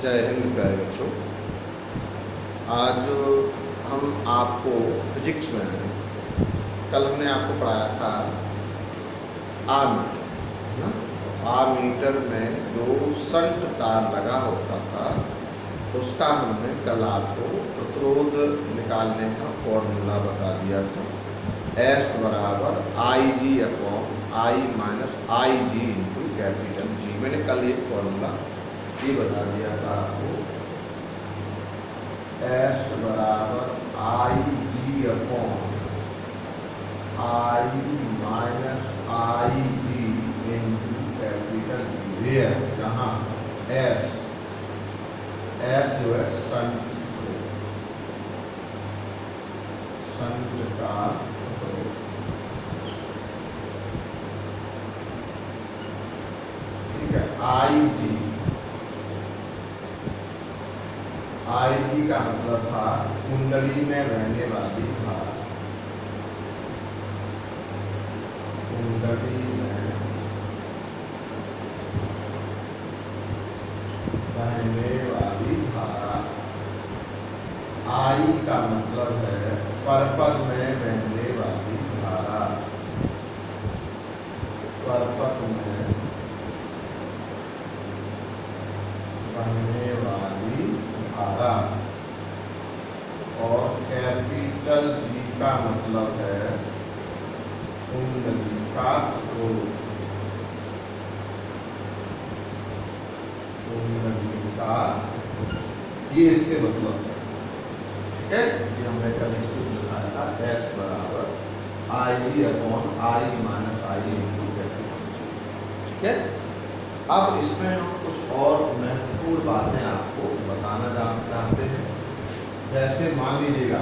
जय हिंद प्यारे बच्चों। आज हम आपको फिजिक्स में कल हमने आपको पढ़ाया था आमीटर ना। आमीटर में जो संट तार लगा होता था उसका हमने कल आपको प्रतिरोध निकालने का फॉर्मूला बता दिया था। S बराबर IG upon I minus IG into capital G। मैंने कल एक फॉर्मूला ये बता दिया था आपको। S बराबर IG upon I minus IG into capital G, जहाँ S जो है संट का ठीक है। IG का मतलब था कुंडली में रहने वाली धारा। कुंडली में रहने वाली धारा। I का मतलब है परपथ में रहने वाली धारा। परपथ में रहने वाली धारा। और कैपिटल G का मतलब है कुंडली का रोध। कुंडली का ये इसके मतलब है। ठीक है, ये हमने कल सूत्र लिखाया था। S बराबर IG upon I minus I into capital G। ठीक है, अब इसमें हम कुछ और महत्वपूर्ण बातें आपको बताना चाहते हैं। जैसे मान लीजिएगा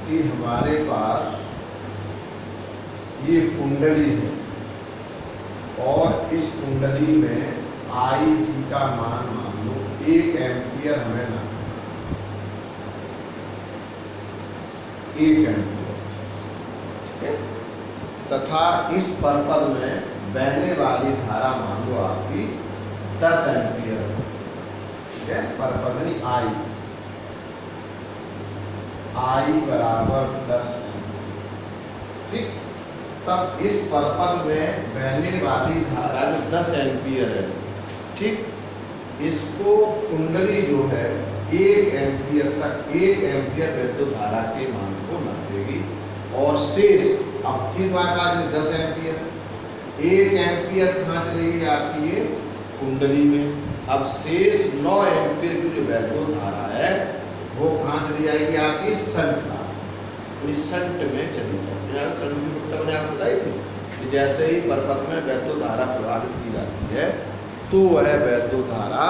कि हमारे पास ये कुंडली है और इस कुंडली में IG का मान मान लो 1 एम्पियर हमें ना 1 एम्पियर। ठीक है, तथा इस परपथ में बहने वाली धारा मान लो आपकी 10 एम्पियर है। ठीक है, परपथ यानी I बराबर 10 एम्पियर। ठीक, तब इस परपथ में बहने वाली धारा जो 10 एम्पियर है, ठीक, इसको कुंडली जो है 1 एम्पियर तक 1 एम्पियर विद्युत धारा के मान को नापेगी। और शेष अब थी का 10 एम्पियर 1 एम्पियर कहाँ चलेगी आपकी ये कुंडली में। अब शेष 9 एम्पियर की जो वैद्युत धारा है वो कहाँ चली जाएगी आपकी संट में। संट में चली जाएगी। संट की मतलब मैंने आपको बताई थी कि जैसे ही परपथ में वैद्युत धारा प्रभावित की जाती है तो वह वैद्युत धारा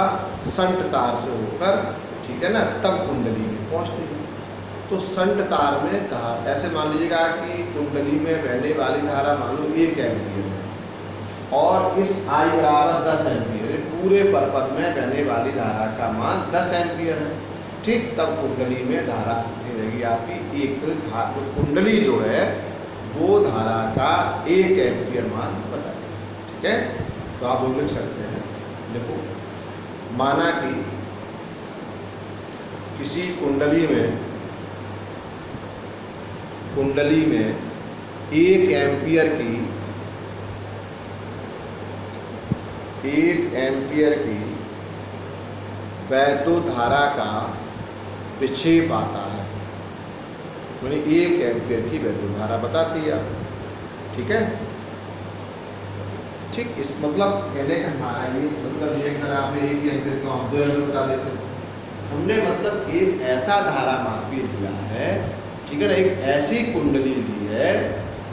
संट तार से होकर, ठीक है ना, तब कुंडली में पहुँचती है। तो संट तार में धारा ऐसे मान लीजिएगा कि कुंडली में बहने वाली धारा मान लो 1 एम्पियर है और इस I बराबर 10 एम्पियर है। पूरे परपथ में बहने वाली धारा का मान 10 एम्पियर है। ठीक, तब कुंडली में धारा कितनी रहेगी आपकी 1। कुंडली जो है वो धारा का 1 एम्पियर मान बताएगी। ठीक है, तो आप वो लिख सकते हैं। देखो, माना कि किसी कुंडली में 1 एम्पियर की वैद्युत धारा का विक्षेप आता है। मैंने 1 एम्पियर की वैद्युत धारा बताती है। ठीक है, ठीक, इस मतलब कहने का हमारा ये मतलब ये अगर आपने 1 एम्पियर को हम 2 एम्पियर बता देते हैं। हमने मतलब एक ऐसा धारा मापी दिया है, ठीक है ना, एक ऐसी कुंडली दी है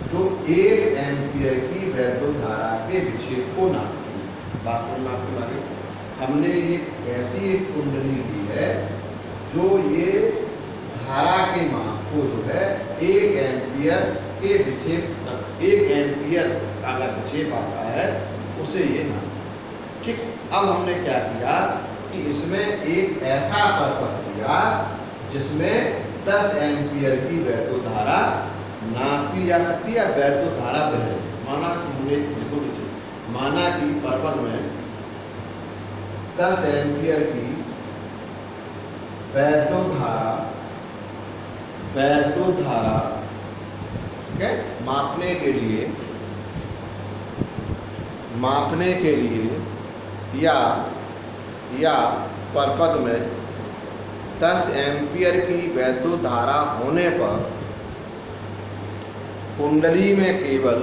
जो 1 एम्पियर की वैद्युत धारा के विक्षेप को नापती है। बात समझ में आपको लगे? हमने ये ऐसी एक कुंडली दी है जो ये धारा के माप को जो है 1 एम्पियर के विक्षेप तक 1 एम्पियर अगर विक्षेप आता है उसे ये नाप। ठीक, अब हमने क्या किया कि इसमें एक ऐसा परपथ दिया जिसमें 10 एम्पियर की वैद्युत धारा नापी जा सकती है या वैद्युत धारा बह रही है। माना कि हमने देखो नीचे, माना कि परपथ में 10 एम्पियर की वैद्युत धारा ठीक है मापने के लिए या परपथ में 10 एम्पियर की वैद्युत धारा होने पर कुंडली में केवल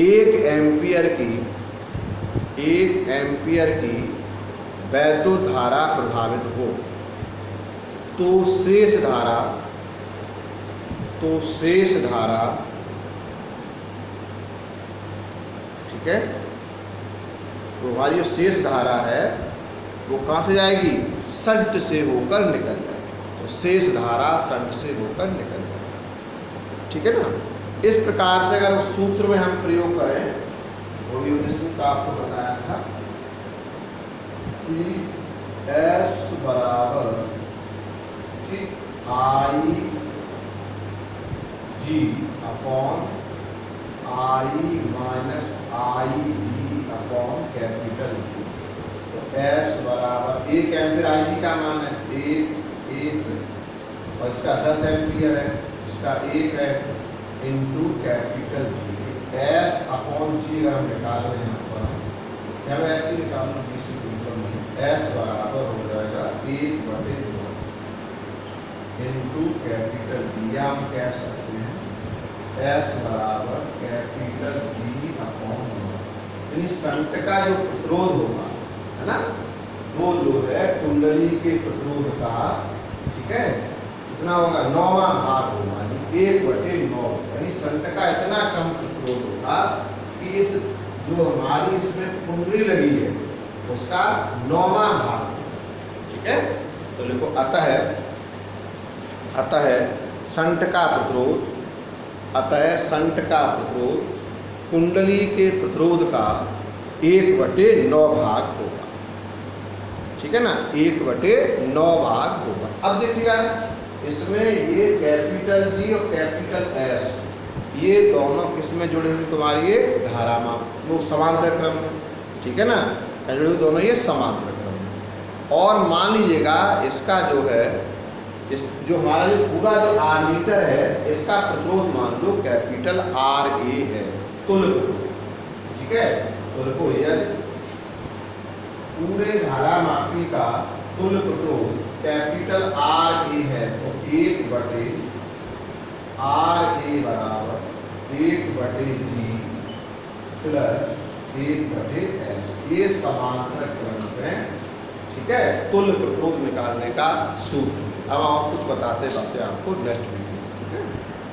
1 एम्पियर की वैद्युत धारा प्रभावित हो तो शेष धारा ठीक है, तो हमारी जो शेष धारा है वो कहाँ से जाएगी? शंट से होकर निकल जाएगी। तो शेष धारा शंट से होकर निकल जाएगी, ठीक है ना। इस प्रकार से अगर उस सूत्र में हम प्रयोग करें, वो भी सूत्र आपको बताया था कि S बराबर I G upon I minus I G upon capital G. तो S बराबर 1 एम्पियर आई जी का मान है 1 और इसका 10 एम्पियर है, इसका 1 है into capital G. S upon G अगर हम निकाल रहे हैं यहाँ पर ऐसे निकाल लो जी से S बराबर हो जाएगा 1/2 इंटू कैपिटल जी, या हम कह सकते हैं S बराबर कैपिटल जी अपॉन यानी शंट का जो प्रतिरोध होगा है ना, वो जो है कुंडली के प्रतिरोध का ठीक है कितना होगा 9वां भाग होगा, 1/9। यानी शंट का इतना कम प्रतिरोध होगा कि इस जो हमारी इसमें कुंडली लगी है उसका 9वां भाग, ठीक है। तो देखो अतः शंट का प्रतिरोध कुंडली के प्रतिरोध का 1/9 भाग होगा, ठीक है ना, 1/9 भाग होगा। अब देखिएगा इसमें ये कैपिटल जी और कैपिटल S ये दोनों किस में जुड़े हुए? तुम्हारी ये धारा माप वो समांतर क्रम में, ठीक है ना, जुड़े हुए दोनों ये समांतर क्रम में। और मान लीजिएगा इसका जो है जो हमारा जो पूरा जो आर्मीटर है इसका प्रतिरोध मान लो कैपिटल RA है, तुल्य प्रतिरोध, ठीक है। तो देखो यदि पूरे धारा मापी का तुल्य प्रतिरोध कैपिटल RA है तो 1/RA बराबर 1/G प्लस 1/S, ये समांतर क्रम में ठीक है तुल्य प्रतिरोध निकालने का सूत्र। अब आप कुछ बताते आपको नेक्स्ट वीडियो।